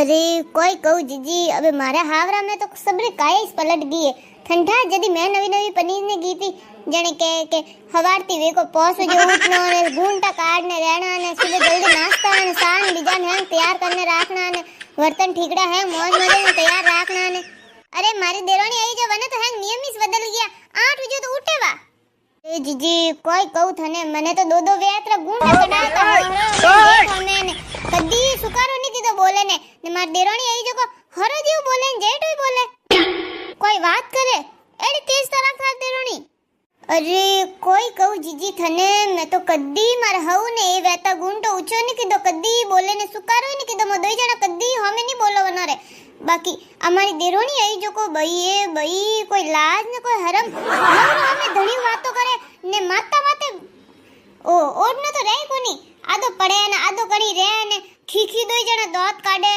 अरे कोई कहू जीजी अबे मारे हावरा में तो सबरे कायस पलट गई है। ठंडा जदी मैं नवी नवी पनीर ने की थी जने के हवारती वे को पोस जो उठनो ने घूंटा काटने रहना ने सुबह जल्दी नाश्ता ने शान बिजान है तैयार करने रखना ने वर्तन ठीकड़ा है मौज मजे में तैयार रखना ने। अरे मारी देरोनी आई जो बने तो है नियम ही बदल गया 8 बजे तो उठेवा। ए जीजी कोई कहू थने मने तो दो वेत्र घूंटा कडाता मैंने कदी सुकारो नहीं कीधो बोले ने मार देरोनी आई जो को हरो जीव बोले ने जेठ भी बोले कोई बात करे एडी तेज तरह था देरोनी। अरे कोई कहू जीजी थने मैं तो कदी मार हऊ ने ए वेता घूंटो ऊंचो नहीं कीधो कदी बोले ने सुकारो नहीं कीधो मो दोई जना कदी हमें नहीं बोलो वनो रे। बाकी हमारी देरोनी आई जो को बई कोई लाज ने कोई हरम हमें धणी बातों करे ने माता माते ओ ओड न तो रहे कोनी आदो पड़े ने आदो करी रे ने खीखी दोई जना दांत काढे